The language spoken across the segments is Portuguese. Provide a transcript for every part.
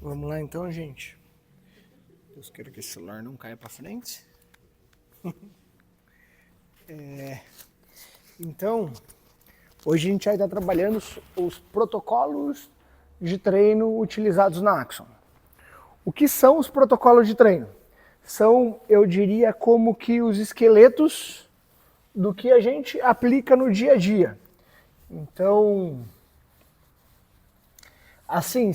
Vamos lá então, gente. Deus queira que esse celular não caia para frente. Então, hoje a gente vai estar trabalhando os protocolos de treino utilizados na Axon. O que são os protocolos de treino? São, eu diria, como que os esqueletos do que a gente aplica no dia a dia. Então, assim,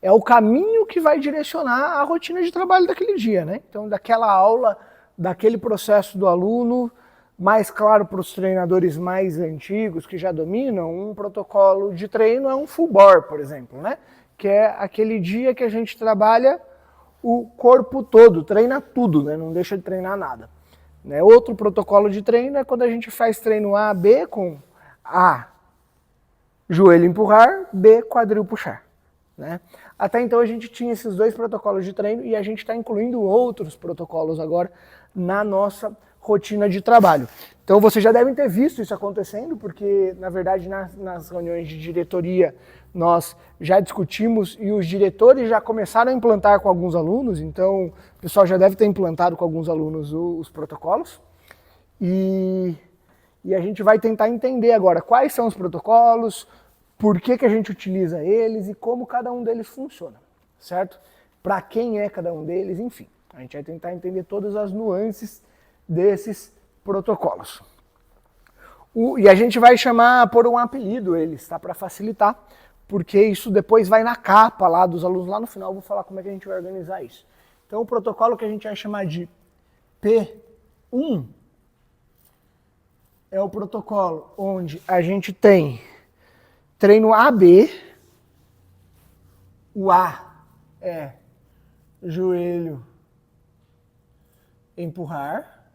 é o caminho que vai direcionar a rotina de trabalho daquele dia, né? Então, daquela aula, daquele processo do aluno, mais claro para os treinadores mais antigos que já dominam, um protocolo de treino é um full bore, por exemplo, né? Que é aquele dia que a gente trabalha o corpo todo, treina tudo, né? Não deixa de treinar nada. Né? Outro protocolo de treino é quando a gente faz treino A, B com A, joelho empurrar, B, quadril puxar. Né? Até então a gente tinha esses dois protocolos de treino e a gente está incluindo outros protocolos agora na nossa rotina de trabalho. Então vocês já devem ter visto isso acontecendo, porque na verdade nas reuniões de diretoria nós já discutimos e os diretores já começaram a implantar com alguns alunos, então o pessoal já deve ter implantado com alguns alunos os protocolos. E a gente vai tentar entender agora quais são os protocolos, por que a gente utiliza eles e como cada um deles funciona, certo? Para quem é cada um deles, enfim. A gente vai tentar entender todas as nuances desses protocolos. E a gente vai chamar por um apelido eles, tá? Para facilitar, porque isso depois vai na capa lá dos alunos. Lá no final eu vou falar como é que a gente vai organizar isso. Então o protocolo que a gente vai chamar de P1 é o protocolo onde a gente tem treino AB, o A é joelho empurrar,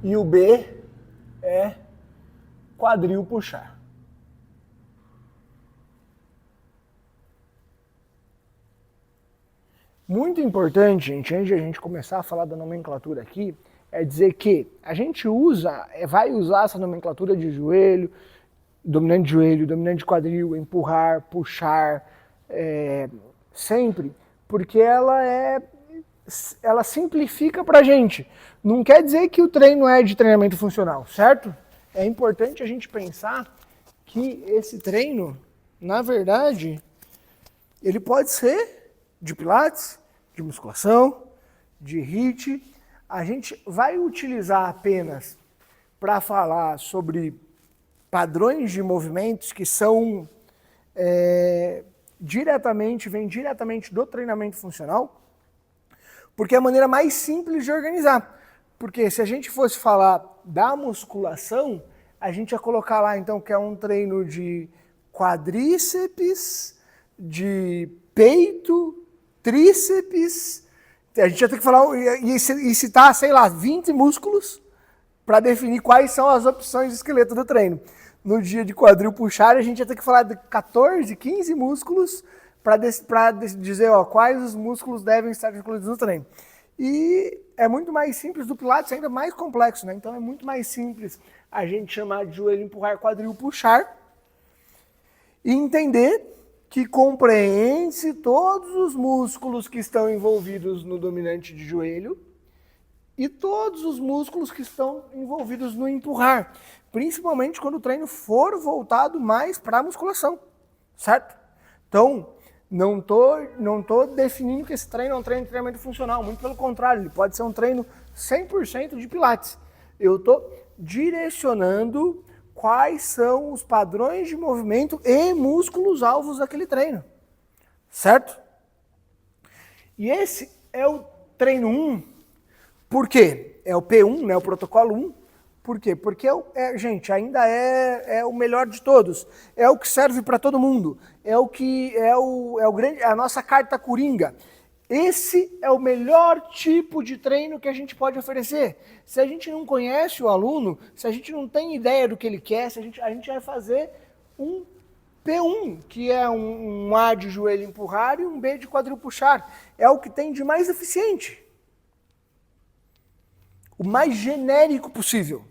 e o B é quadril puxar. Muito importante, gente, antes de a gente começar a falar da nomenclatura aqui, é dizer que a gente vai usar essa nomenclatura de joelho, dominante de quadril, empurrar, puxar, sempre, porque ela simplifica pra gente. Não quer dizer que o treino é de treinamento funcional, certo? É importante a gente pensar que esse treino, na verdade, ele pode ser de pilates, de musculação, de HIIT. A gente vai utilizar apenas para falar sobre padrões de movimentos que são vem diretamente do treinamento funcional, porque é a maneira mais simples de organizar. Porque se a gente fosse falar da musculação, a gente ia colocar lá então que é um treino de quadríceps, de peito, tríceps. A gente ia ter que falar e citar, sei lá, 20 músculos para definir quais são as opções de esqueleto do treino. No dia de quadril puxar, a gente ia ter que falar de 14, 15 músculos para dizer quais os músculos devem estar incluídos no treino. E é muito mais simples, do Pilates ainda mais complexo, né? Então é muito mais simples a gente chamar de joelho empurrar, quadril puxar e entender que compreende todos os músculos que estão envolvidos no dominante de joelho e todos os músculos que estão envolvidos no empurrar, principalmente quando o treino for voltado mais para a musculação, certo? Então, não tô definindo que esse treino é um treino de treinamento funcional, muito pelo contrário, ele pode ser um treino 100% de pilates. Eu estou direcionando quais são os padrões de movimento e músculos alvos daquele treino, certo? E esse é o treino 1, por quê? É o P1, né, o protocolo 1, por quê? Porque, gente, ainda é o melhor de todos, é o que serve para todo mundo, é a nossa carta coringa. Esse é o melhor tipo de treino que a gente pode oferecer. Se a gente não conhece o aluno, se a gente não tem ideia do que ele quer, a gente vai fazer um P1, que é um A de joelho empurrar e um B de quadril puxar. É o que tem de mais eficiente. O mais genérico possível.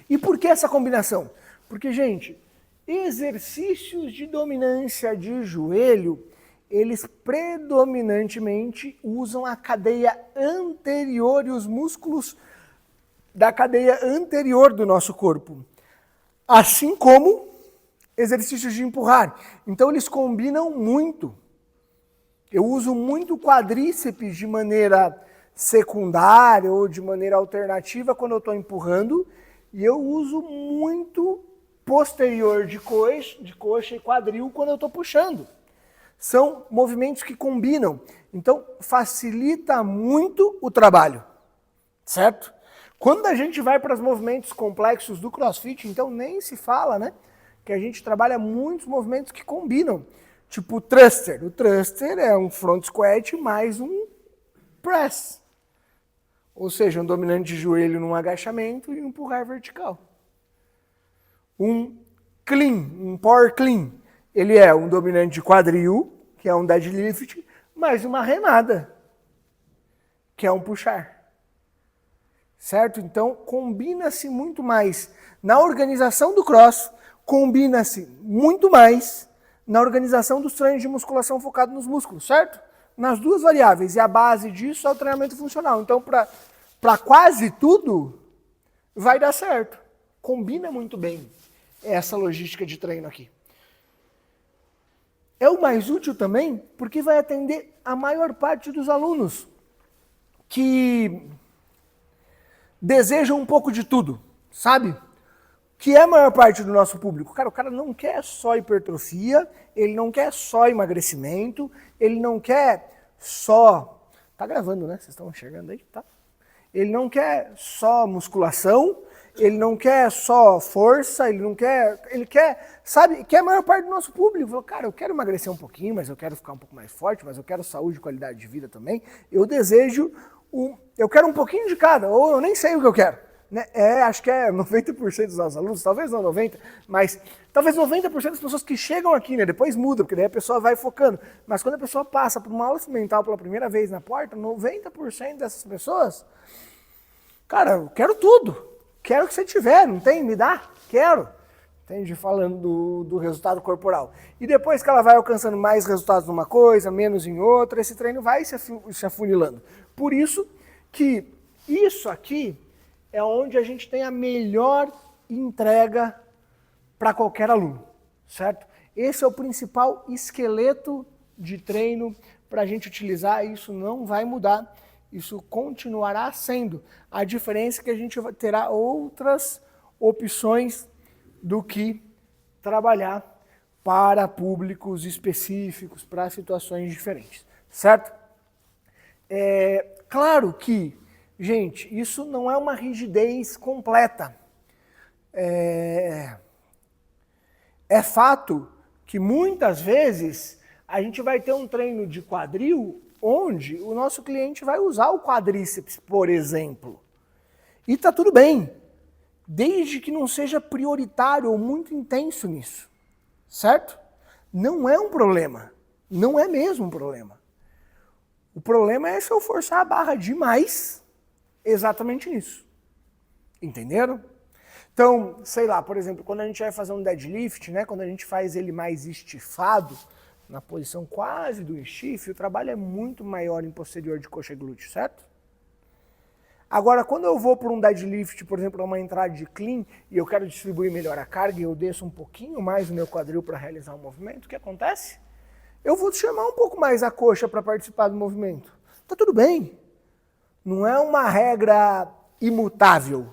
E por que essa combinação? Porque, gente, exercícios de dominância de joelho, eles predominantemente usam a cadeia anterior e os músculos da cadeia anterior do nosso corpo. Assim como exercícios de empurrar. Então eles combinam muito. Eu uso muito quadríceps de maneira secundária ou de maneira alternativa quando eu estou empurrando. E eu uso muito posterior de coxa e quadril quando eu estou puxando. São movimentos que combinam. Então facilita muito o trabalho. Certo? Quando a gente vai para os movimentos complexos do CrossFit, então nem se fala, né? Que a gente trabalha muitos movimentos que combinam. Tipo o thruster. O thruster é um front squat mais um press. Ou seja, um dominante de joelho num agachamento e um empurrar vertical. Um clean, um power clean. Ele é um dominante de quadril, que é um deadlift, mais uma remada, que é um puxar. Certo? Então, combina-se muito mais na organização do cross, combina-se muito mais na organização dos treinos de musculação focado nos músculos, certo? Nas duas variáveis. E a base disso é o treinamento funcional. Então, para quase tudo, vai dar certo. Combina muito bem essa logística de treino aqui. É o mais útil também, porque vai atender a maior parte dos alunos que desejam um pouco de tudo, sabe? Que é a maior parte do nosso público. Cara, o cara não quer só hipertrofia, ele não quer só emagrecimento, ele não quer só... Tá gravando, né? Vocês estão enxergando aí? Tá? Ele não quer só musculação, ele não quer só força, ele não quer... Ele quer, sabe? Que é a maior parte do nosso público. Fala, cara, eu quero emagrecer um pouquinho, mas eu quero ficar um pouco mais forte, mas eu quero saúde e qualidade de vida também. Eu desejo... Eu quero um pouquinho de cada, ou eu nem sei o que eu quero. Né? Acho que é 90% dos nossos alunos, talvez não 90%, mas talvez 90% das pessoas que chegam aqui, né? Depois muda, porque daí a pessoa vai focando. Mas quando a pessoa passa por uma aula mental pela primeira vez na porta, 90% dessas pessoas, cara, eu quero tudo. Quero que você tiver, não tem? Me dá? Quero. Entende? Falando do resultado corporal. E depois que ela vai alcançando mais resultados numa coisa, menos em outra, esse treino vai se afunilando. Por isso que isso aqui é onde a gente tem a melhor entrega para qualquer aluno, certo? Esse é o principal esqueleto de treino para a gente utilizar, isso não vai mudar, isso continuará sendo. A diferença é que a gente terá outras opções do que trabalhar para públicos específicos, para situações diferentes, certo? Claro que, gente, isso não é uma rigidez completa. É fato que muitas vezes a gente vai ter um treino de quadril onde o nosso cliente vai usar o quadríceps, por exemplo. E tá tudo bem, desde que não seja prioritário ou muito intenso nisso, certo? Não é um problema, não é mesmo um problema. O problema é se eu forçar a barra demais exatamente nisso. Entenderam? Então, sei lá, por exemplo, quando a gente vai fazer um deadlift, né, quando a gente faz ele mais estifado, na posição quase do estife, o trabalho é muito maior em posterior de coxa e glúteo, certo? Agora, quando eu vou para um deadlift, por exemplo, uma entrada de clean, e eu quero distribuir melhor a carga e eu desço um pouquinho mais o meu quadril para realizar o movimento, o que acontece? Eu vou chamar um pouco mais a coxa para participar do movimento. Tá tudo bem. Não é uma regra imutável.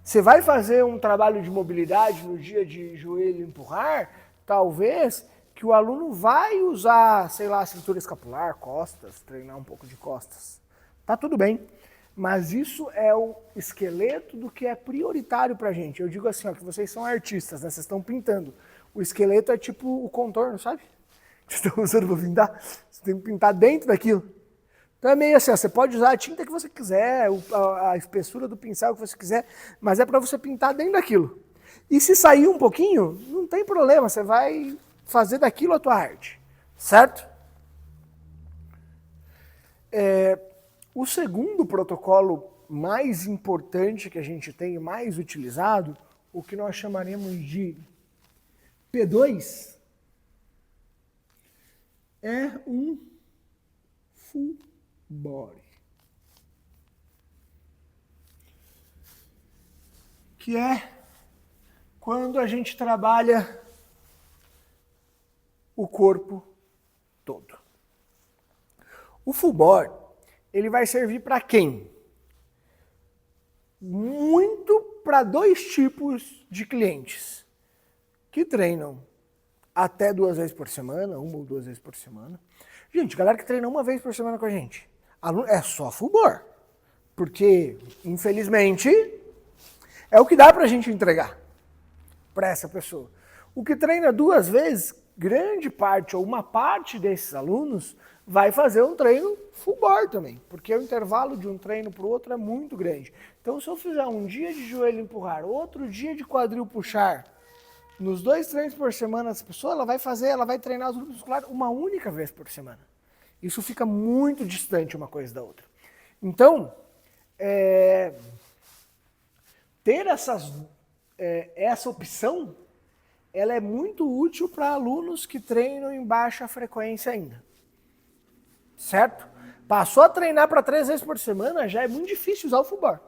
Você vai fazer um trabalho de mobilidade no dia de joelho empurrar, talvez que o aluno vai usar, sei lá, cintura escapular, costas, treinar um pouco de costas. Tá tudo bem. Mas isso é o esqueleto do que é prioritário pra gente. Eu digo assim, ó, que vocês são artistas, né? Vocês estão pintando. O esqueleto é tipo o contorno, sabe? Vocês estão usando para pintar. Você tem que pintar dentro daquilo. Então é meio assim, ó, você pode usar a tinta que você quiser, a espessura do pincel que você quiser, mas é para você pintar dentro daquilo. E se sair um pouquinho, não tem problema, você vai fazer daquilo a tua arte, certo? O segundo protocolo mais importante que a gente tem, mais utilizado, o que nós chamaremos de P2, é um full body, que é quando a gente trabalha o corpo todo. O full body, ele vai servir para quem? Muito para 2 tipos de clientes que treinam até 2 vezes por semana, 1 ou 2 vezes por semana. Gente, galera que treina 1 vez por semana com a gente, é só full body, porque infelizmente é o que dá para a gente entregar para essa pessoa. O que treina 2 vezes, grande parte ou uma parte desses alunos vai fazer um treino full body também, porque o intervalo de um treino para o outro é muito grande. Então, se eu fizer um dia de joelho empurrar, outro dia de quadril puxar, nos 2 treinos por semana, essa pessoa ela vai treinar os grupos musculares uma única vez por semana. Isso fica muito distante uma coisa da outra. Então, ter essa opção, ela é muito útil para alunos que treinam em baixa frequência ainda. Certo? Passou a treinar para 3 vezes por semana, já é muito difícil usar o full body.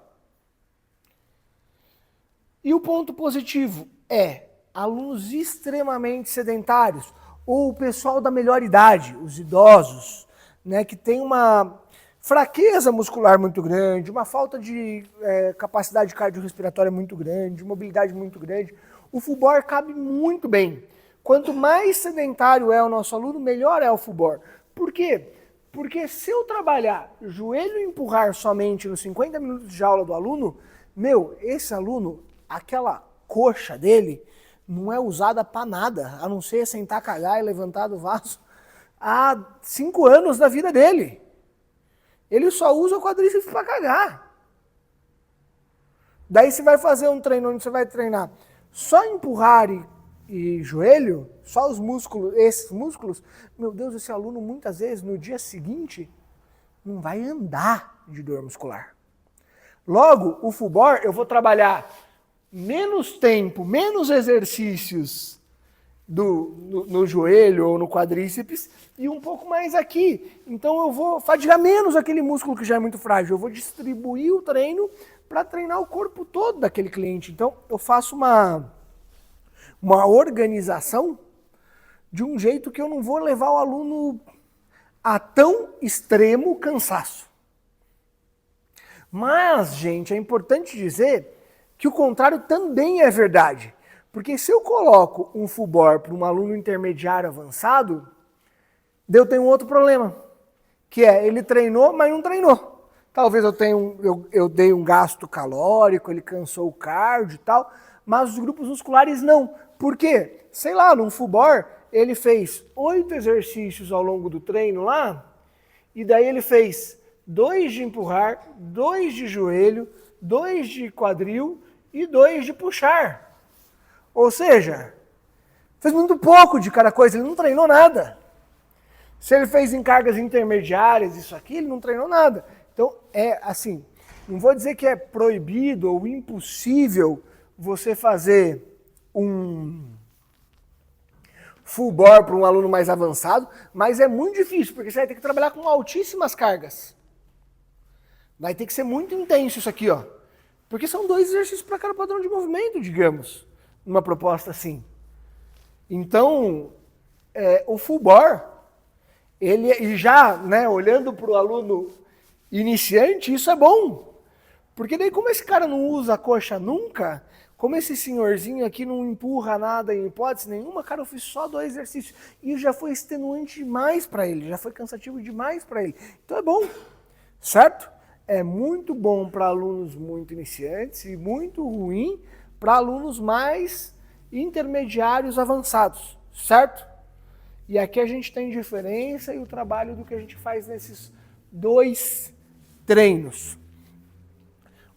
E o ponto positivo é alunos extremamente sedentários, ou o pessoal da melhor idade, os idosos, né, que tem uma fraqueza muscular muito grande, uma falta de capacidade cardiorrespiratória muito grande, mobilidade muito grande. O full body cabe muito bem. Quanto mais sedentário é o nosso aluno, melhor é o full body. Por quê? Porque se eu trabalhar joelho e empurrar somente nos 50 minutos de aula do aluno, esse aluno, aquela coxa dele não é usada para nada, a não ser sentar, cagar e levantar do vaso há 5 anos da vida dele. Ele só usa o quadríceps para cagar. Daí você vai fazer um treino onde você vai treinar só empurrar e joelho, só os músculos, esses músculos, meu Deus, esse aluno muitas vezes no dia seguinte não vai andar de dor muscular. Logo, o full body eu vou trabalhar menos tempo, menos exercícios no joelho ou no quadríceps e um pouco mais aqui. Então eu vou fadigar menos aquele músculo que já é muito frágil, eu vou distribuir o treino para treinar o corpo todo daquele cliente. Então eu faço uma organização de um jeito que eu não vou levar o aluno a tão extremo cansaço. Mas, gente, é importante dizer que o contrário também é verdade. Porque se eu coloco um full body para um aluno intermediário avançado, eu tenho outro problema, que é ele treinou, mas não treinou. Talvez eu dei um gasto calórico, ele cansou o cardio e tal, mas os grupos musculares não. Por quê? Sei lá, num full body, ele fez 8 exercícios ao longo do treino lá, e daí ele fez 2 de empurrar, 2 de joelho, 2 de quadril e 2 de puxar. Ou seja, fez muito pouco de cada coisa, ele não treinou nada. Se ele fez em cargas intermediárias, isso aqui, ele não treinou nada. Então, é assim, não vou dizer que é proibido ou impossível você fazer um full body para um aluno mais avançado, mas é muito difícil, porque você vai ter que trabalhar com altíssimas cargas. Vai ter que ser muito intenso isso aqui, ó. Porque são 2 exercícios para cada padrão de movimento, digamos, numa proposta assim. Então, o full body, ele já, né, olhando para o aluno iniciante, isso é bom. Porque daí, como esse cara não usa a coxa nunca, como esse senhorzinho aqui não empurra nada em hipótese nenhuma, cara, eu fiz só 2 exercícios. E já foi extenuante demais para ele, já foi cansativo demais para ele. Então é bom, certo? É muito bom para alunos muito iniciantes e muito ruim para alunos mais intermediários avançados, certo? E aqui a gente tem diferença e o trabalho do que a gente faz nesses 2 treinos.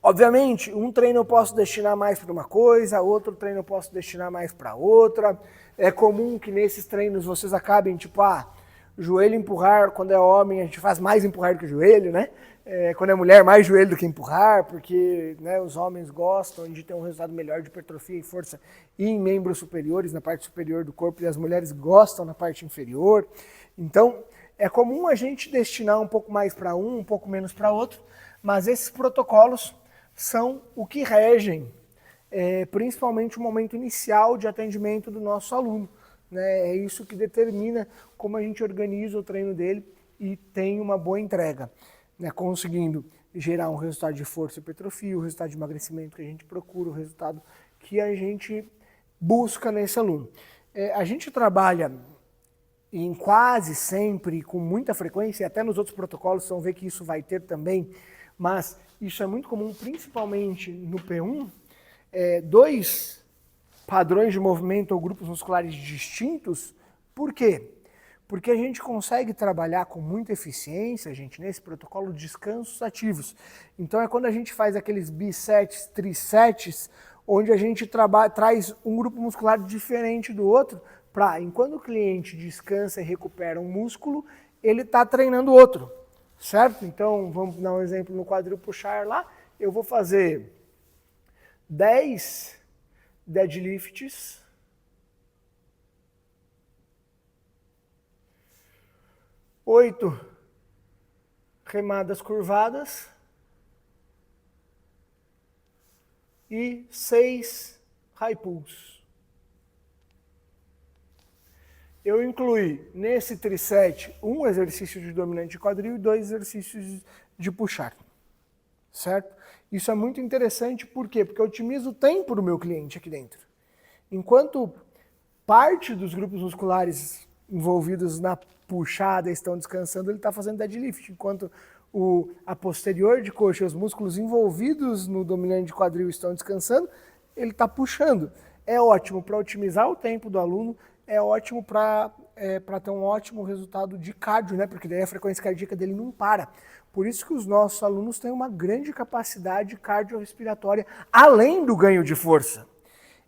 Obviamente, um treino eu posso destinar mais para uma coisa, outro treino eu posso destinar mais para outra. É comum que nesses treinos vocês acabem, tipo, Joelho empurrar, quando é homem, a gente faz mais empurrar do que joelho, né? Quando é mulher, mais joelho do que empurrar, porque né, os homens gostam de ter um resultado melhor de hipertrofia e força em membros superiores, na parte superior do corpo, e as mulheres gostam na parte inferior. Então, é comum a gente destinar um pouco mais para um pouco menos para outro, mas esses protocolos são o que regem, principalmente o momento inicial de atendimento do nosso aluno. Né? É isso que determina como a gente organiza o treino dele e tem uma boa entrega, né? Conseguindo gerar um resultado de força e hipertrofia, o resultado de emagrecimento que a gente procura, o resultado que a gente busca nesse aluno. A gente trabalha em quase sempre, com muita frequência, e até nos outros protocolos vocês vão ver que isso vai ter também, mas isso é muito comum, principalmente no P1, dois padrões de movimento ou grupos musculares distintos. Por quê? Porque a gente consegue trabalhar com muita eficiência, gente, nesse protocolo de descansos ativos. Então é quando a gente faz aqueles bisets, trisets, onde a gente traz um grupo muscular diferente do outro, para, enquanto o cliente descansa e recupera um músculo, ele está treinando outro, certo? Então, vamos dar um exemplo no quadril puxar lá, eu vou fazer 10 deadlifts, 8 remadas curvadas e 6 high pulls. Eu incluí nesse triset um exercício de dominante de quadril e 2 exercícios de puxar, certo? Isso é muito interessante, por quê? Porque eu otimizo o tempo do meu cliente aqui dentro. Enquanto parte dos grupos musculares envolvidos na puxada estão descansando, ele está fazendo deadlift, enquanto a posterior de coxa, os músculos envolvidos no dominante de quadril estão descansando, ele está puxando. É ótimo para otimizar o tempo do aluno, é ótimo para ter um ótimo resultado de cardio, né? Porque daí a frequência cardíaca dele não para. Por isso que os nossos alunos têm uma grande capacidade cardiorrespiratória, além do ganho de força.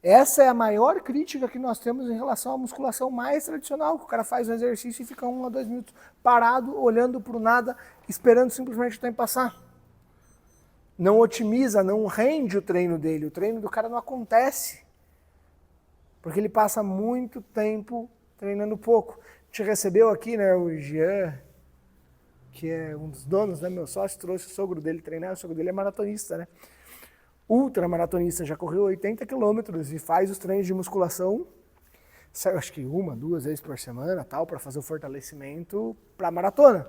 Essa é a maior crítica que nós temos em relação à musculação mais tradicional, que o cara faz um exercício e fica 1 a 2 minutos parado, olhando para o nada, esperando simplesmente o tempo passar. Não otimiza, não rende o treino dele, o treino do cara não acontece. Porque ele passa muito tempo treinando pouco. A gente recebeu aqui, né, o Jean, que é um dos donos, né, meu sócio, trouxe o sogro dele treinar, o sogro dele é maratonista, né? Ultramaratonista, já correu 80 quilômetros e faz os treinos de musculação, acho que 1, 2 vezes por semana, tal, para fazer o fortalecimento para a maratona.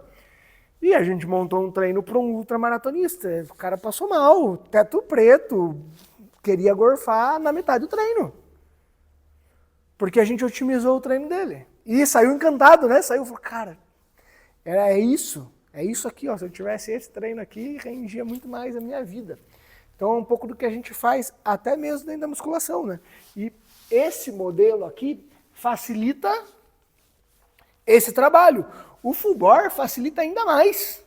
E a gente montou um treino para um ultramaratonista. O cara passou mal, teto preto, queria gorfar na metade do treino. Porque a gente otimizou o treino dele. E saiu encantado, né? Saiu e falou, cara, é isso aqui, ó. Se eu tivesse esse treino aqui, rendia muito mais a minha vida. Então é um pouco do que a gente faz até mesmo dentro da musculação, né? E esse modelo aqui facilita esse trabalho. O full bore facilita ainda mais.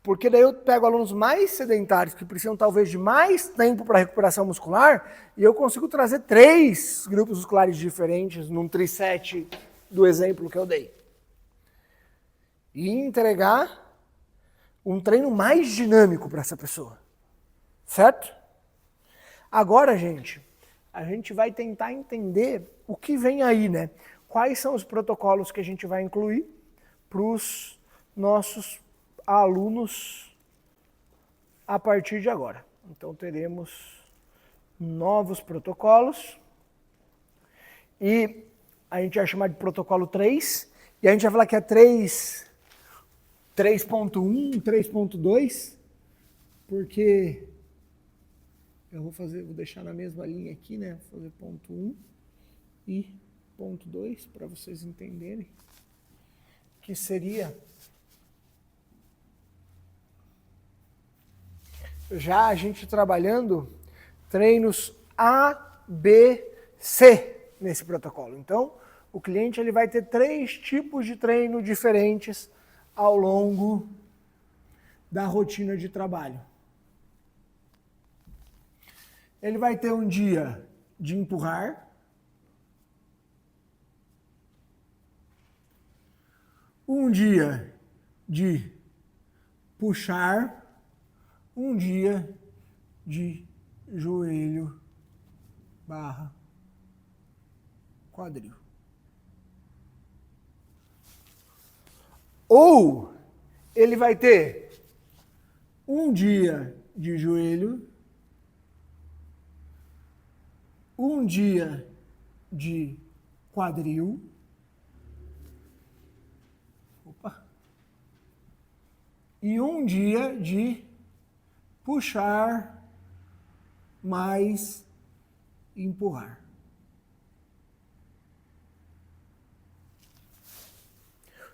Porque daí eu pego alunos mais sedentários, que precisam talvez de mais tempo para recuperação muscular, e eu consigo trazer 3 grupos musculares diferentes num triset do exemplo que eu dei. E entregar um treino mais dinâmico para essa pessoa. Certo? Agora, gente, a gente vai tentar entender o que vem aí, né? Quais são os protocolos que a gente vai incluir para os nossos alunos a partir de agora. Então, teremos novos protocolos e a gente vai chamar de protocolo 3 e a gente vai falar que é 3.1, 3.2, porque eu vou deixar na mesma linha aqui, né? Vou fazer ponto 1 e ponto 2 para vocês entenderem, que seria já a gente trabalhando treinos A, B, C nesse protocolo. Então, o cliente ele vai ter 3 tipos de treino diferentes ao longo da rotina de trabalho. Ele vai ter um dia de empurrar, um dia de puxar, um dia de joelho barra quadril. Ou ele vai ter um dia de joelho, um dia de quadril, e um dia de puxar mais empurrar.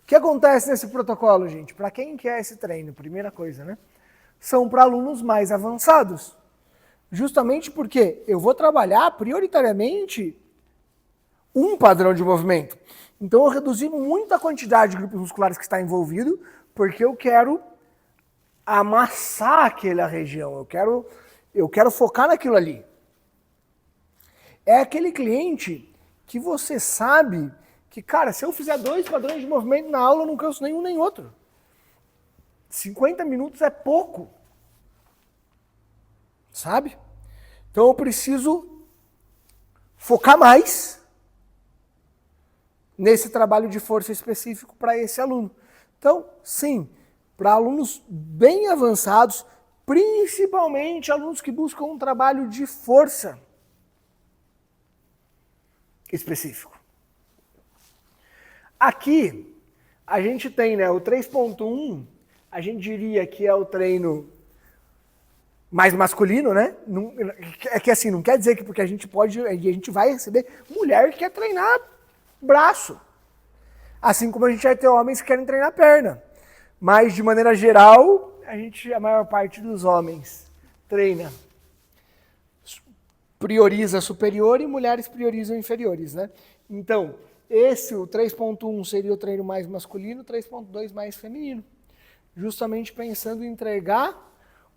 O que acontece nesse protocolo, gente? Para quem quer esse treino, primeira coisa, né? São para alunos mais avançados. Justamente porque eu vou trabalhar prioritariamente um padrão de movimento. Então eu reduzi muito a quantidade de grupos musculares que está envolvido, porque eu quero amassar aquela região, eu quero focar naquilo ali. É aquele cliente que você sabe que, cara, se eu fizer 2 padrões de movimento na aula, eu não canso nenhum nem outro. 50 minutos é pouco. Sabe? Então eu preciso focar mais nesse trabalho de força específico para esse aluno. Então, sim, para alunos bem avançados, principalmente alunos que buscam um trabalho de força específico. Aqui, a gente tem, né, o 3.1, a gente diria que é o treino mais masculino, né? É que assim, não quer dizer que porque a gente vai receber mulher que quer treinar braço. Assim como a gente vai ter homens que querem treinar perna. Mas, de maneira geral, a maior parte dos homens prioriza superior e mulheres priorizam inferiores, né? Então, o 3.1 seria o treino mais masculino, o 3.2 mais feminino. Justamente pensando em entregar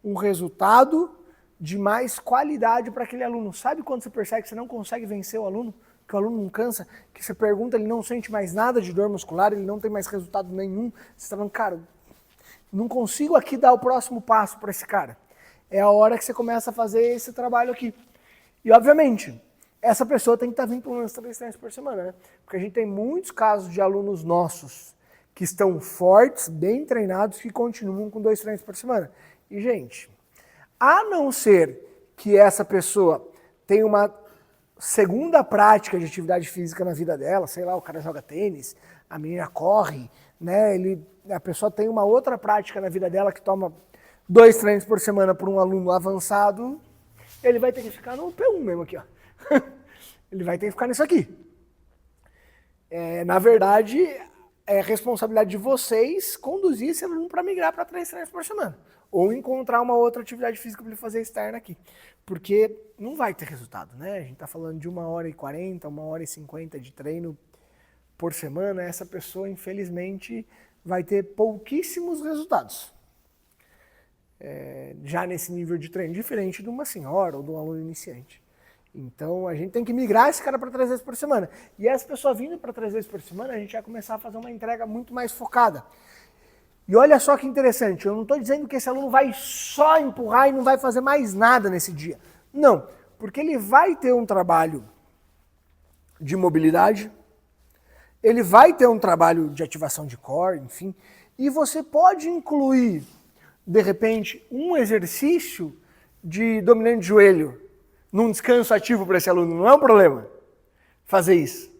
um resultado de mais qualidade para aquele aluno. Sabe quando você percebe que você não consegue vencer o aluno? Que o aluno não cansa? Que você pergunta, ele não sente mais nada de dor muscular, ele não tem mais resultado nenhum. Você está falando, cara, não consigo aqui dar o próximo passo para esse cara. É a hora que você começa a fazer esse trabalho aqui. E, obviamente, essa pessoa tem que estar vindo pelo menos 3 treinos por semana, né? Porque a gente tem muitos casos de alunos nossos que estão fortes, bem treinados, que continuam com 2 treinos por semana. E, gente, a não ser que essa pessoa tenha uma segunda prática de atividade física na vida dela, sei lá, o cara joga tênis, a menina corre, né? A pessoa tem uma outra prática na vida dela que toma 2 treinos por semana por um aluno avançado, ele vai ter que ficar no P1 mesmo aqui, ó. Ele vai ter que ficar nisso aqui. Na verdade, é responsabilidade de vocês conduzir esse aluno para migrar para 3 treinos por semana. Ou encontrar uma outra atividade física para ele fazer externa aqui. Porque não vai ter resultado, né? A gente está falando de 1h40, 1h50 de treino por semana. Essa pessoa, infelizmente, vai ter pouquíssimos resultados. Já nesse nível de treino, diferente de uma senhora ou de um aluno iniciante. Então, a gente tem que migrar esse cara para 3 vezes por semana. E essa pessoa vindo para 3 vezes por semana, a gente vai começar a fazer uma entrega muito mais focada. E olha só que interessante, eu não estou dizendo que esse aluno vai só empurrar e não vai fazer mais nada nesse dia. Não, porque ele vai ter um trabalho de mobilidade, ele vai ter um trabalho de ativação de core, enfim, e você pode incluir, de repente, um exercício de dominante de joelho num descanso ativo para esse aluno, não é um problema fazer isso.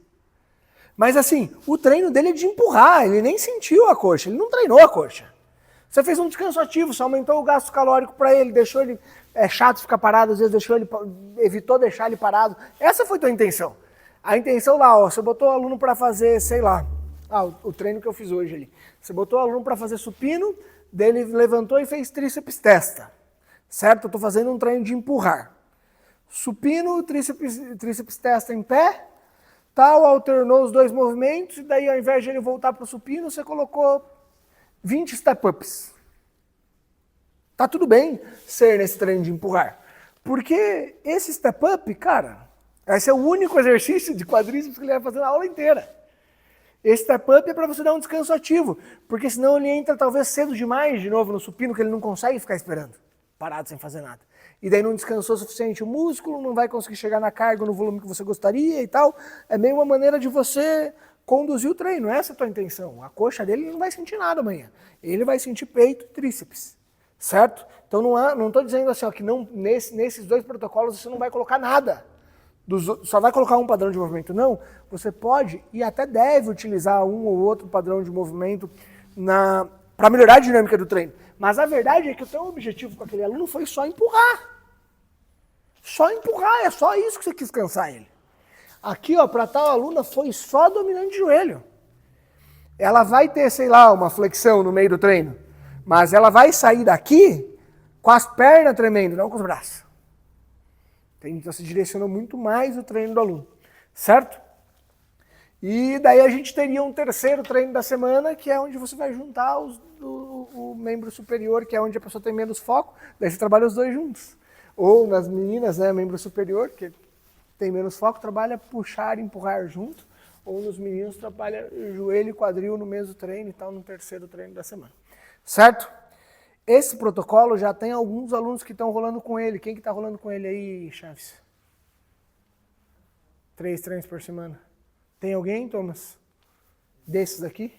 Mas assim, o treino dele é de empurrar, ele nem sentiu a coxa, ele não treinou a coxa. Você fez um descanso ativo, você aumentou o gasto calórico para ele, deixou ele chato ficar parado, às vezes evitou deixar ele parado. Essa foi a tua intenção. A intenção lá, ó, você botou o aluno para fazer, sei lá, o treino que eu fiz hoje ali. Você botou o aluno para fazer supino, dele levantou e fez tríceps testa. Certo? Eu estou fazendo um treino de empurrar. Supino, tríceps testa em pé, tal, alternou os 2 movimentos, e daí ao invés de ele voltar para o supino, você colocou 20 step-ups. Tá tudo bem ser nesse treino de empurrar. Porque esse step-up, cara, esse é o único exercício de quadríceps que ele vai fazer na aula inteira. Esse step-up é para você dar um descanso ativo, porque senão ele entra talvez cedo demais de novo no supino, que ele não consegue ficar esperando, parado sem fazer nada. E daí não descansou o suficiente o músculo, não vai conseguir chegar na carga no volume que você gostaria e tal. É meio uma maneira de você conduzir o treino, essa é a tua intenção. A coxa dele não vai sentir nada amanhã, ele vai sentir peito e tríceps, certo? Então não estou dizendo assim, ó, que não, nesses dois protocolos você não vai colocar nada. Só vai colocar um padrão de movimento, não. Você pode e até deve utilizar um ou outro padrão de movimento para melhorar a dinâmica do treino. Mas a verdade é que o teu objetivo com aquele aluno foi só empurrar. Só empurrar, é só isso que você quis cansar ele. Aqui, ó, para tal aluna foi só dominante de joelho. Ela vai ter, sei lá, uma flexão no meio do treino, mas ela vai sair daqui com as pernas tremendo, não com os braços. Então você direcionou muito mais o treino do aluno, certo? E daí a gente teria um terceiro treino da semana, que é onde você vai juntar o membro superior, que é onde a pessoa tem menos foco, daí você trabalha os dois juntos. Ou nas meninas, né, membro superior, que tem menos foco, trabalha puxar e empurrar junto, ou nos meninos trabalha joelho e quadril no mesmo treino e tal, no terceiro treino da semana, certo? Esse protocolo já tem alguns alunos que estão rolando com ele. Quem que está rolando com ele aí, Chaves? 3 treinos por semana. Tem alguém, Thomas? Desses aqui?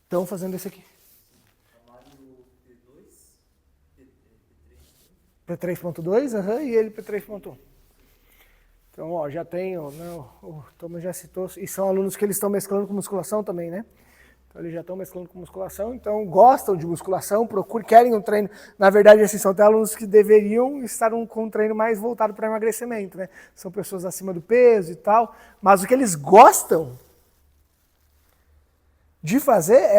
Estão fazendo esse aqui. P3.2, e ele P3.1. Então, ó, já tenho, o Thomas já citou, e são alunos que eles estão mesclando com musculação também, né? Então, eles já estão mesclando com musculação, então gostam de musculação, querem um treino. Na verdade, assim, são até alunos que deveriam estar com um treino mais voltado para emagrecimento, né? São pessoas acima do peso e tal, mas o que eles gostam de fazer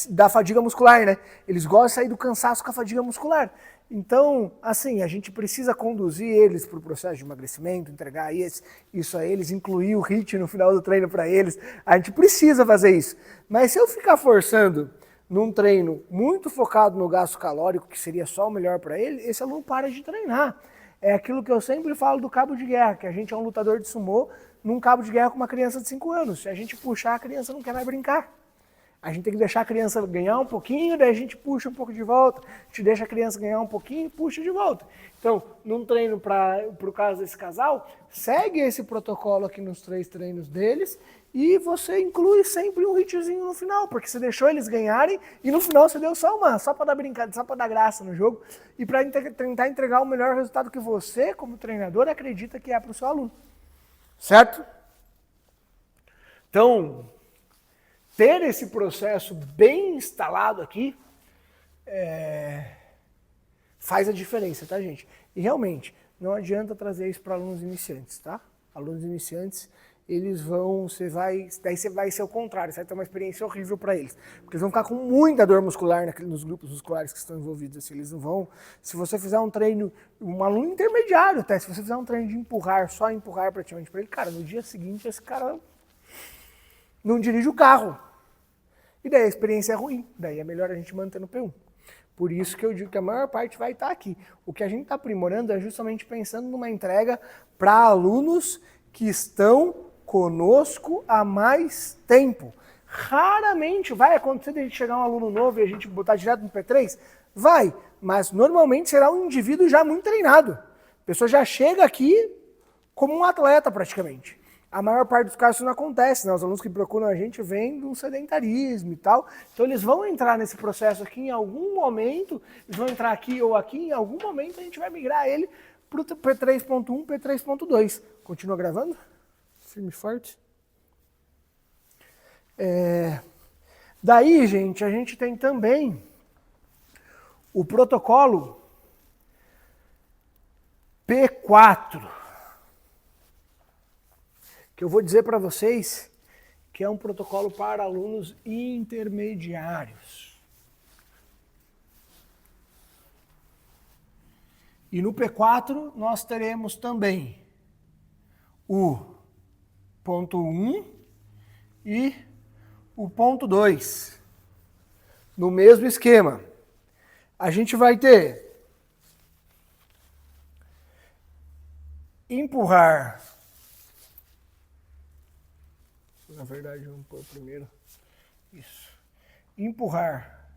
da fadiga muscular, né? Eles gostam de sair do cansaço com a fadiga muscular. Então, assim, a gente precisa conduzir eles para o processo de emagrecimento, entregar isso a eles, incluir o HIIT no final do treino para eles. A gente precisa fazer isso. Mas se eu ficar forçando num treino muito focado no gasto calórico, que seria só o melhor para ele, esse aluno para de treinar. É aquilo que eu sempre falo do cabo de guerra, que a gente é um lutador de sumô num cabo de guerra com uma criança de 5 anos. Se a gente puxar, a criança não quer mais brincar. A gente tem que deixar a criança ganhar um pouquinho, daí a gente puxa um pouco de volta. A gente deixa a criança ganhar um pouquinho e puxa de volta. Então, num treino para o caso desse casal, segue esse protocolo aqui nos 3 treinos deles e você inclui sempre um hitzinho no final, porque você deixou eles ganharem e no final você deu só para dar brincadeira, só para dar graça no jogo e para tentar entregar o melhor resultado que você, como treinador, acredita que é para o seu aluno. Certo? Então, ter esse processo bem instalado aqui faz a diferença, tá, gente? E realmente, não adianta trazer isso para alunos iniciantes, tá? Alunos iniciantes, eles vão, daí você vai ser o contrário, você vai ter uma experiência horrível para eles. Porque eles vão ficar com muita dor muscular nos grupos musculares que estão envolvidos. Assim, eles não vão, se você fizer um treino, um aluno intermediário até, se você fizer um treino de empurrar, só empurrar praticamente para ele, cara, no dia seguinte esse cara não dirige o carro. E daí a experiência é ruim, daí é melhor a gente manter no P1. Por isso que eu digo que a maior parte vai estar aqui. O que a gente está aprimorando é justamente pensando numa entrega para alunos que estão conosco há mais tempo. Raramente vai acontecer de a gente chegar um aluno novo e a gente botar direto no P3? Vai, mas normalmente será um indivíduo já muito treinado. A pessoa já chega aqui como um atleta praticamente. A maior parte dos casos isso não acontece, né? Os alunos que procuram a gente vêm de um sedentarismo e tal. Então eles vão entrar nesse processo aqui em algum momento, eles vão entrar aqui ou aqui, em algum momento a gente vai migrar ele para o P3.1, P3.2. Continua gravando? Firme e forte. Daí, gente, a gente tem também o protocolo P4. Que eu vou dizer para vocês que é um protocolo para alunos intermediários. E no P4 nós teremos também o ponto 1 e o ponto 2. No mesmo esquema. A gente vai ter empurrar Na verdade, vamos pôr primeiro isso. Empurrar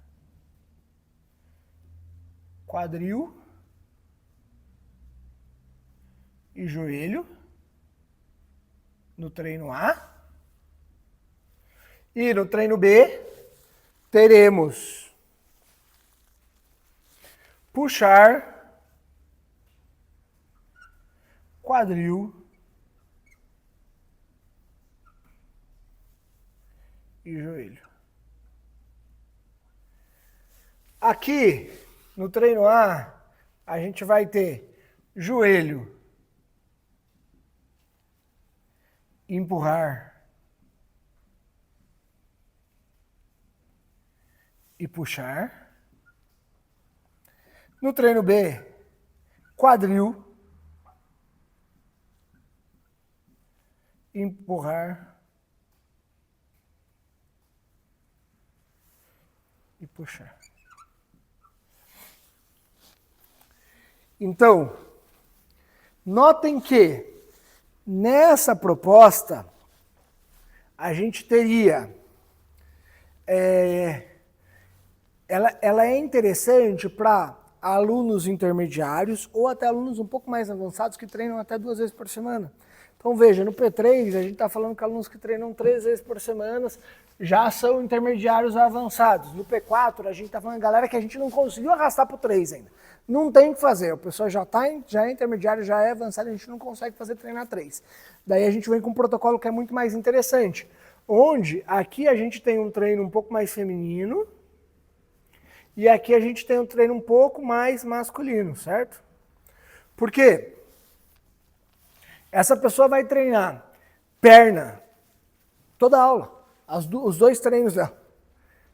quadril e joelho no treino A. E no treino B, teremos puxar quadril e joelho. Aqui, no treino A, a gente vai ter joelho, empurrar e puxar. No treino B, quadril, empurrar e puxar. Então, notem que nessa proposta a gente teria ela é interessante para alunos intermediários ou até alunos um pouco mais avançados que treinam até 2 vezes por semana. Então veja, no P3 a gente está falando que alunos que treinam 3 vezes por semana já são intermediários avançados. No P4 a gente está falando de galera que a gente não conseguiu arrastar para o 3 ainda. Não tem o que fazer, o pessoal já é intermediário, já é avançado, a gente não consegue fazer treinar 3. Daí a gente vem com um protocolo que é muito mais interessante, onde aqui a gente tem um treino um pouco mais feminino e aqui a gente tem um treino um pouco mais masculino, certo? Por quê? Essa pessoa vai treinar perna toda a aula, os 2 treinos dela.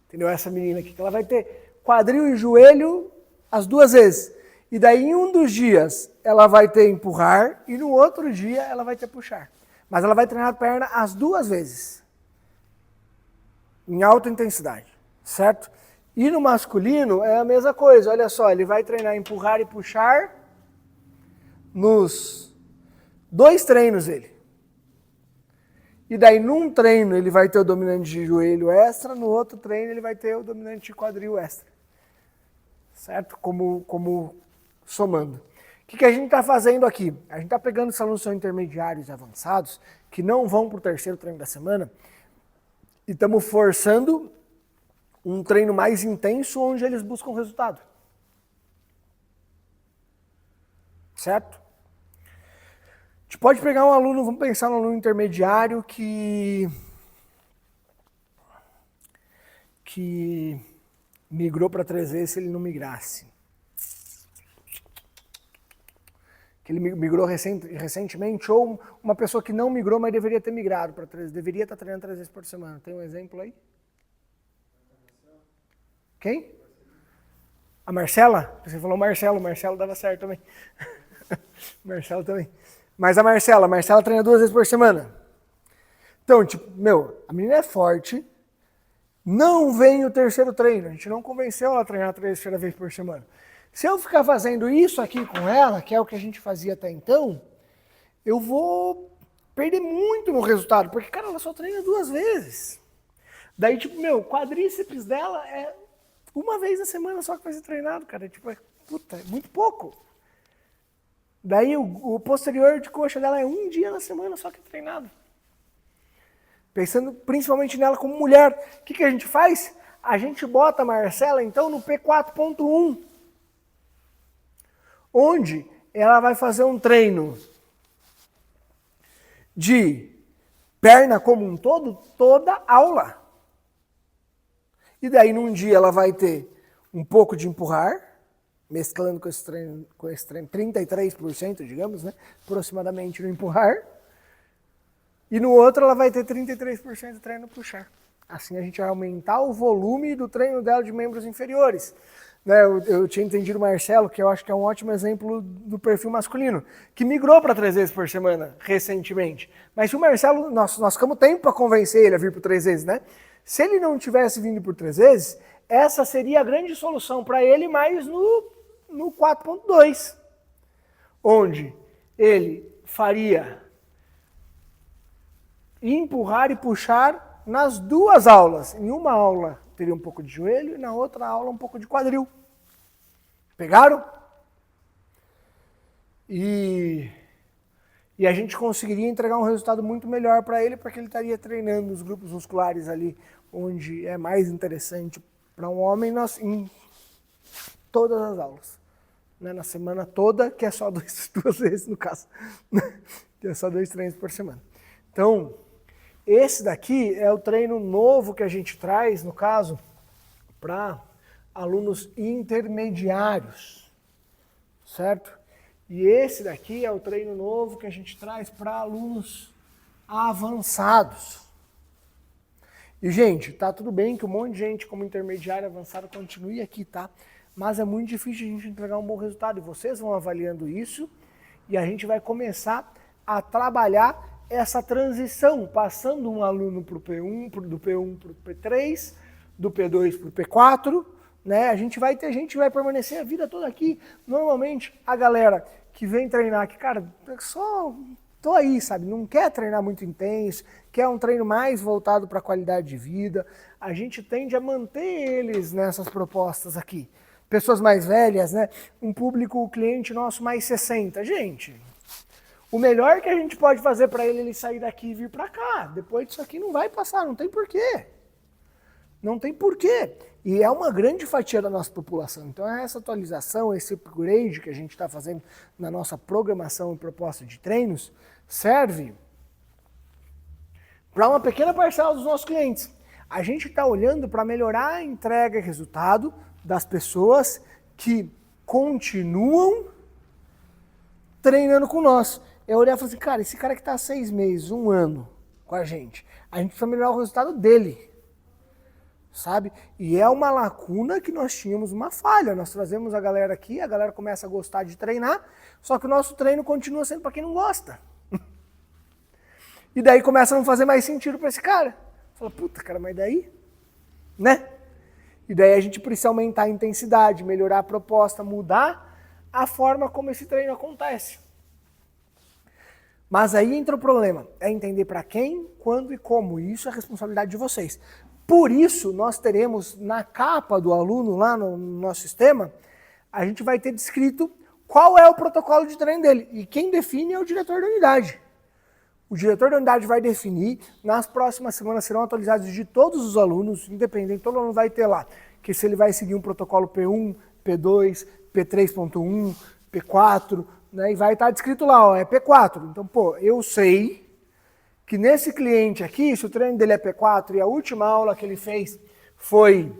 Entendeu? Essa menina aqui, que ela vai ter quadril e joelho as 2 vezes. E daí em um dos dias ela vai ter empurrar e no outro dia ela vai ter puxar. Mas ela vai treinar perna as 2 vezes. Em alta intensidade, certo? E no masculino é a mesma coisa, olha só, ele vai treinar empurrar e puxar nos 2 treinos dele. E daí num treino ele vai ter o dominante de joelho extra, no outro treino ele vai ter o dominante de quadril extra. Certo? Como somando. O que a gente está fazendo aqui? A gente está pegando esses alunos que são intermediários e avançados, que não vão para o 3º treino da semana, e estamos forçando um treino mais intenso onde eles buscam resultado. Certo? A gente pode pegar um aluno, vamos pensar num aluno intermediário que migrou para 3 vezes se ele não migrasse. Que ele migrou recentemente, ou uma pessoa que não migrou, mas deveria ter migrado para 3, deveria estar treinando 3 vezes por semana. Tem um exemplo aí? Quem? A Marcela? Você falou Marcelo dava certo também. Marcelo também. Mas a Marcela treina 2 vezes por semana. Então, tipo, a menina é forte, não vem o 3º treino, a gente não convenceu ela a treinar 3 vezes por semana. Se eu ficar fazendo isso aqui com ela, que é o que a gente fazia até então, eu vou perder muito no resultado, porque, cara, ela só treina 2 vezes. Daí, tipo, o quadríceps dela é 1 vez na semana só que vai ser treinado, cara. Tipo, é muito pouco. Daí o posterior de coxa dela é 1 dia na semana só que é treinado. Pensando principalmente nela como mulher, o que a gente faz? A gente bota a Marcela, então, no P4.1, onde ela vai fazer um treino de perna como um todo, toda aula. E daí, num dia, ela vai ter um pouco de empurrar, mesclando com esse treino 33%, digamos, né? Aproximadamente no empurrar. E no outro ela vai ter 33% de treino puxar. Assim a gente vai aumentar o volume do treino dela de membros inferiores. Né? Eu tinha entendido o Marcelo, que eu acho que é um ótimo exemplo do perfil masculino, que migrou para 3 vezes por semana recentemente. Mas se o Marcelo, nós ficamos tempo para convencer ele a vir por 3 vezes, né? Se ele não tivesse vindo por 3 vezes, essa seria a grande solução para ele, mas no 4.2, onde ele faria empurrar e puxar nas duas aulas. Em uma aula teria um pouco de joelho e na outra aula um pouco de quadril. Pegaram? E a gente conseguiria entregar um resultado muito melhor para ele, porque ele estaria treinando os grupos musculares ali, onde é mais interessante para um homem em todas as aulas. Né? Na semana toda, que é só duas vezes no caso. Que é só 2 treinos por semana. Então, esse daqui é o treino novo que a gente traz, no caso, para alunos intermediários, certo? E esse daqui é o treino novo que a gente traz para alunos avançados. E, gente, tá tudo bem que um monte de gente como intermediário avançado continue aqui, tá? Mas é muito difícil a gente entregar um bom resultado. E vocês vão avaliando isso e a gente vai começar a trabalhar essa transição, passando um aluno para o P1, do P1 para o P3, do P2 para o P4, né? A gente vai ter gente que vai permanecer a vida toda aqui. Normalmente, a galera que vem treinar aqui, cara, só tô aí, sabe? Não quer treinar muito intenso, quer um treino mais voltado para a qualidade de vida. A gente tende a manter eles nessas propostas aqui. Pessoas mais velhas, né? Um público, cliente nosso mais 60. Gente, o melhor que a gente pode fazer para ele sair daqui e vir para cá. Depois disso aqui não vai passar, não tem porquê. Não tem porquê. E é uma grande fatia da nossa população. Então essa atualização, esse upgrade que a gente está fazendo na nossa programação e proposta de treinos, serve para uma pequena parcela dos nossos clientes. A gente está olhando para melhorar a entrega e resultado das pessoas que continuam treinando com nós. Eu olhar e falar assim, cara, esse cara que está há 6 meses, 1 ano com a gente precisa melhorar o resultado dele. Sabe? E é uma lacuna que nós tínhamos uma falha. Nós trazemos a galera aqui, a galera começa a gostar de treinar, só que o nosso treino continua sendo para quem não gosta. E daí começa a não fazer mais sentido para esse cara. Fala, puta, cara, mas daí? Né? E daí a gente precisa aumentar a intensidade, melhorar a proposta, mudar a forma como esse treino acontece. Mas aí entra o problema, é entender para quem, quando e como. E isso é responsabilidade de vocês. Por isso, nós teremos na capa do aluno, lá no nosso sistema, a gente vai ter descrito qual é o protocolo de treino dele. E quem define é o diretor da unidade. O diretor da unidade vai definir, nas próximas semanas serão atualizados de todos os alunos, independente, todo aluno vai ter lá, que se ele vai seguir um protocolo P1, P2, P3.1, P4, né, e vai estar descrito lá, ó, é P4. Então, pô, eu sei que nesse cliente aqui, se o treino dele é P4 e a última aula que ele fez foi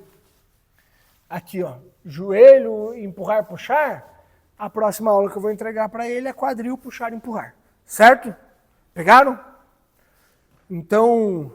aqui, ó, joelho, empurrar, puxar, a próxima aula que eu vou entregar para ele é quadril, puxar, empurrar. Certo? Pegaram? Então,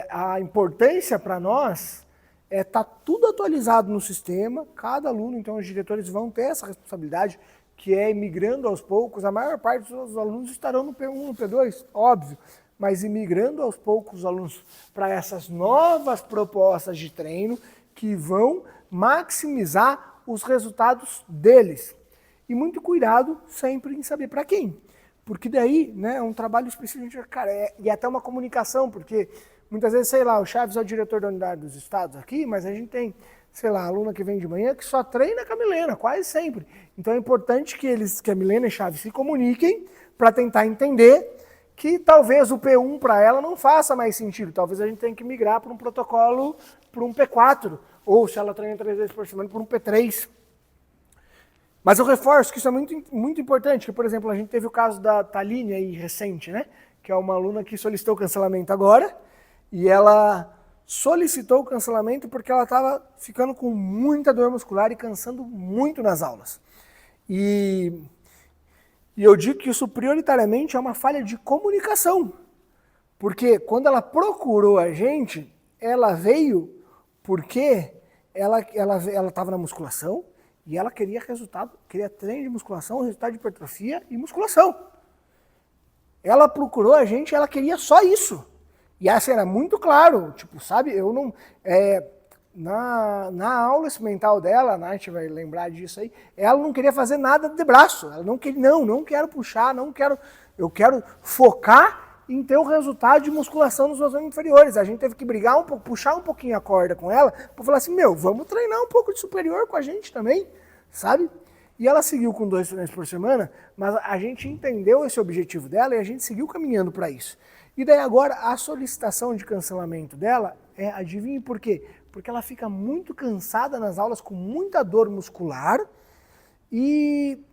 a importância para nós é estar tudo atualizado no sistema, cada aluno, então os diretores vão ter essa responsabilidade, que é migrando aos poucos. A maior parte dos alunos estarão no P1, no P2, óbvio, mas migrando aos poucos os alunos para essas novas propostas de treino que vão maximizar os resultados deles. E muito cuidado sempre em saber para quem. Porque daí, né, é um trabalho específico, cara, e até uma comunicação, porque muitas vezes, sei lá, o Chaves é o diretor da unidade dos estados aqui, mas a gente tem, sei lá, aluna que vem de manhã que só treina com a Milena, quase sempre. Então é importante que a Milena e Chaves se comuniquem para tentar entender que talvez o P1 para ela não faça mais sentido. Talvez a gente tenha que migrar para um protocolo, para um P4, ou se ela treina 3 vezes por semana, para um P3. Mas eu reforço que isso é muito importante, que, por exemplo, a gente teve o caso da Taline aí recente, né? Que é uma aluna que solicitou o cancelamento agora, e ela solicitou o cancelamento porque ela estava ficando com muita dor muscular e cansando muito nas aulas. E eu digo que isso prioritariamente é uma falha de comunicação, porque quando ela procurou a gente, ela veio porque ela estava na musculação, e ela queria resultado, queria treino de musculação, resultado de hipertrofia e musculação. Ela procurou a gente, ela queria só isso. E assim, era muito claro, tipo, sabe, eu não... na aula experimental dela, a Nath vai lembrar disso aí, ela não queria fazer nada de braço. Ela não queria, não quero puxar, eu quero focar em ter o resultado de musculação nos ossos inferiores. A gente teve que brigar um pouco, puxar um pouquinho a corda com ela, para falar assim, vamos treinar um pouco de superior com a gente também, sabe? E ela seguiu com 2 treinos por semana, mas a gente entendeu esse objetivo dela e a gente seguiu caminhando para isso. E daí agora a solicitação de cancelamento dela adivinhe por quê? Porque ela fica muito cansada nas aulas, com muita dor muscular, e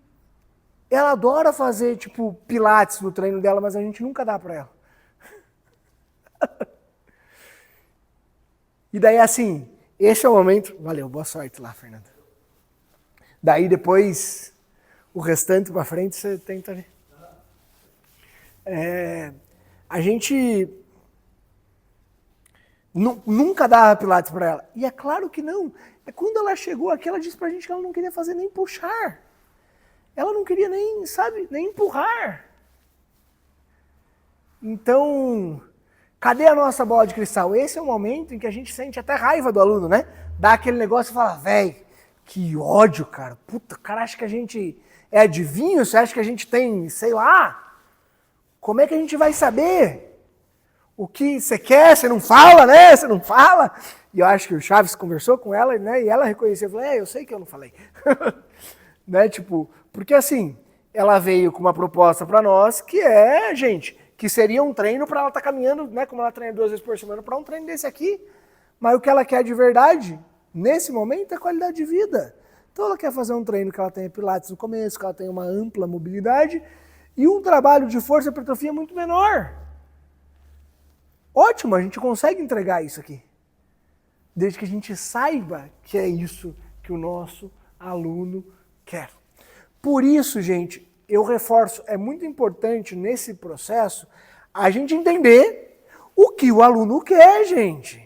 ela adora fazer, tipo, pilates no treino dela, mas a gente nunca dá para ela. E daí, assim, esse é o momento... Valeu, boa sorte lá, Fernanda. Daí, depois, o restante para frente, você tenta... A gente nunca dava pilates para ela. E é claro que não. Quando ela chegou aqui, ela disse pra gente que ela não queria fazer nem puxar. Ela não queria nem, sabe, nem empurrar. Então, cadê a nossa bola de cristal? Esse é o momento em que a gente sente até raiva do aluno, né? Dá aquele negócio e fala, véi, que ódio, cara. Puta, o cara acha que a gente é adivinho? Você acha que a gente tem, sei lá? Como é que a gente vai saber? O que você quer, você não fala, né? Você não fala. E eu acho que o Chaves conversou com ela, né? E ela reconheceu, falou, eu sei que eu não falei. Né? Tipo, porque assim, ela veio com uma proposta para nós que gente, que seria um treino para ela estar caminhando, né? Como ela treina 2 vezes por semana, para um treino desse aqui. Mas o que ela quer de verdade, nesse momento, é qualidade de vida. Então ela quer fazer um treino que ela tenha pilates no começo, que ela tenha uma ampla mobilidade e um trabalho de força e hipertrofia muito menor. Ótimo, a gente consegue entregar isso aqui. Desde que a gente saiba que é isso que o nosso aluno quer. Por isso, gente, eu reforço, é muito importante nesse processo a gente entender o que o aluno quer, gente.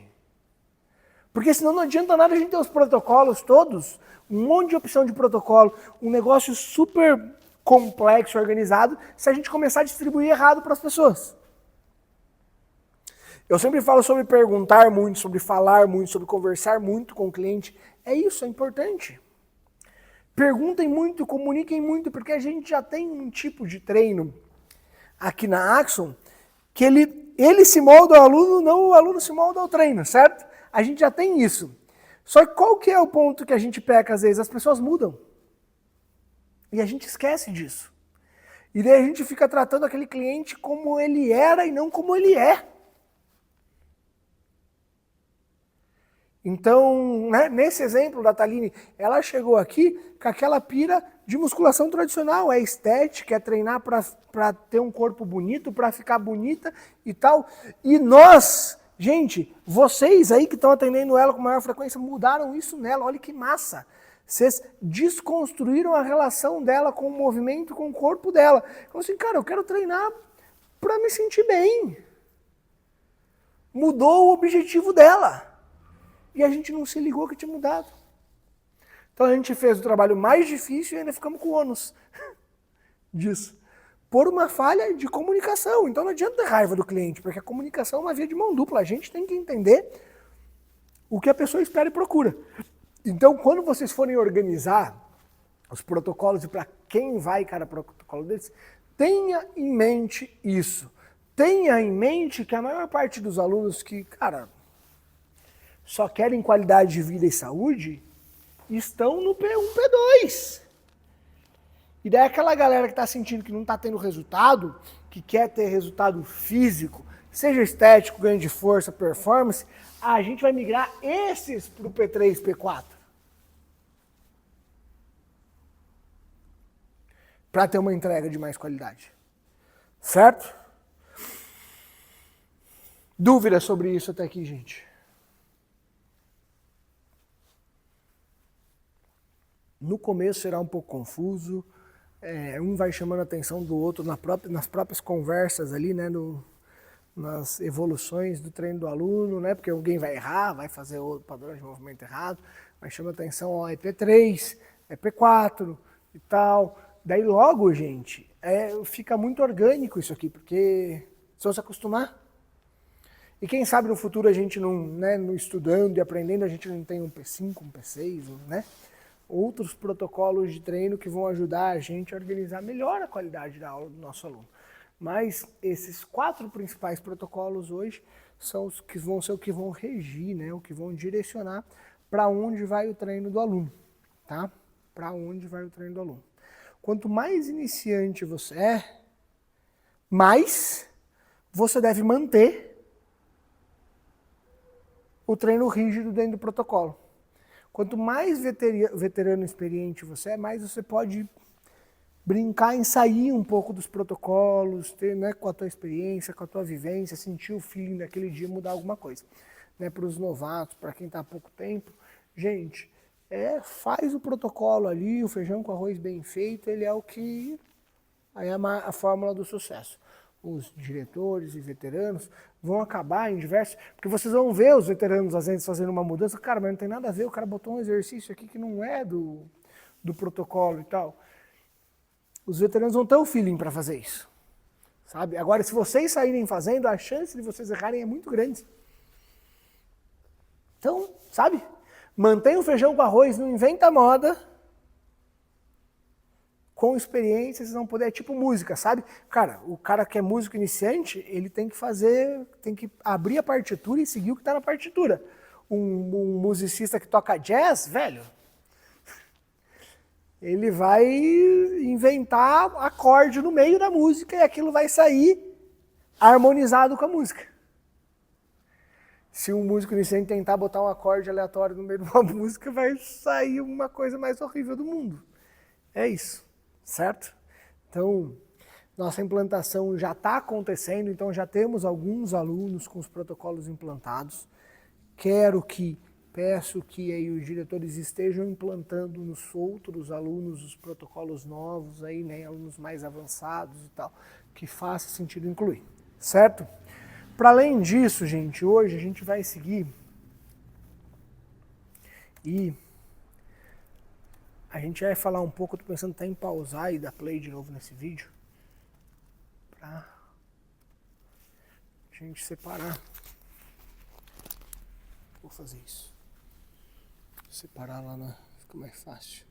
Porque senão não adianta nada a gente ter os protocolos todos, um monte de opção de protocolo, um negócio super complexo, organizado, se a gente começar a distribuir errado para as pessoas. Eu sempre falo sobre perguntar muito, sobre falar muito, sobre conversar muito com o cliente. É isso, é importante. Perguntem muito, comuniquem muito, porque a gente já tem um tipo de treino aqui na Axon que ele se molda ao aluno, não o aluno se molda ao treino, certo? A gente já tem isso. Só que qual que é o ponto que a gente peca às vezes? As pessoas mudam. E a gente esquece disso. E daí a gente fica tratando aquele cliente como ele era e não como ele é. Então, né, nesse exemplo da Thaline, ela chegou aqui com aquela pira de musculação tradicional, é estética, é treinar para ter um corpo bonito, para ficar bonita e tal. E nós, gente, vocês aí que estão atendendo ela com maior frequência, mudaram isso nela, olha que massa. Vocês desconstruíram a relação dela com o movimento, com o corpo dela. Então assim, cara, eu quero treinar para me sentir bem. Mudou o objetivo dela. E a gente não se ligou que tinha mudado. Então a gente fez o trabalho mais difícil e ainda ficamos com o ônus disso. Por uma falha de comunicação. Então não adianta ter raiva do cliente, porque a comunicação é uma via de mão dupla. A gente tem que entender o que a pessoa espera e procura. Então quando vocês forem organizar os protocolos e para quem vai cada protocolo deles, tenha em mente isso. Tenha em mente que a maior parte dos alunos que, cara, só querem qualidade de vida e saúde, estão no P1, P2. E daí aquela galera que está sentindo que não está tendo resultado, que quer ter resultado físico, seja estético, ganho de força, performance, a gente vai migrar esses para o P3, P4. Para ter uma entrega de mais qualidade. Certo? Dúvidas sobre isso até aqui, gente? No começo será um pouco confuso, um vai chamando a atenção do outro nas próprias conversas ali, né, nas evoluções do treino do aluno, né, porque alguém vai errar, vai fazer o padrão de movimento errado, vai chamar atenção, ó, é P3, é P4 e tal. Daí logo, gente, fica muito orgânico isso aqui, porque se você acostumar. E quem sabe no futuro a gente não, né, estudando e aprendendo, a gente não tem um P5, um P6, né? Outros protocolos de treino que vão ajudar a gente a organizar melhor a qualidade da aula do nosso aluno. Mas esses 4 principais protocolos hoje são os que vão ser o que vão regir, né? O que vão direcionar para onde vai o treino do aluno, tá? Para onde vai o treino do aluno. Quanto mais iniciante você é, mais você deve manter o treino rígido dentro do protocolo. Quanto mais veterano experiente você é, mais você pode brincar em sair um pouco dos protocolos, ter, né, com a tua experiência, com a tua vivência, sentir o feeling daquele dia, mudar alguma coisa. Né, para os novatos, para quem está há pouco tempo, gente, faz o protocolo ali, o feijão com arroz bem feito, ele é o que aí é a fórmula do sucesso. Os diretores e veteranos vão acabar em diversos... Porque vocês vão ver os veteranos às vezes fazendo uma mudança, cara, mas não tem nada a ver, o cara botou um exercício aqui que não é do protocolo e tal. Os veteranos vão ter o feeling para fazer isso, sabe? Agora, se vocês saírem fazendo, a chance de vocês errarem é muito grande. Então, sabe? Mantém o feijão com arroz, não inventa moda. Com experiência, vocês vão poder, é tipo música, sabe? Cara, o cara que é músico iniciante, ele tem que abrir a partitura e seguir o que está na partitura. Um musicista que toca jazz, velho, ele vai inventar acorde no meio da música e aquilo vai sair harmonizado com a música. Se um músico iniciante tentar botar um acorde aleatório no meio de uma música, vai sair uma coisa mais horrível do mundo. É isso, certo? Então, nossa implantação já está acontecendo, então já temos alguns alunos com os protocolos implantados. Peço que aí os diretores estejam implantando nos outros alunos os protocolos novos, aí, né, alunos mais avançados e tal, que faça sentido incluir, certo? Para além disso, gente, hoje a gente vai seguir e a gente vai falar um pouco, eu tô pensando até em pausar e dar play de novo nesse vídeo, pra gente separar. Vou fazer isso. Separar lá, fica mais fácil.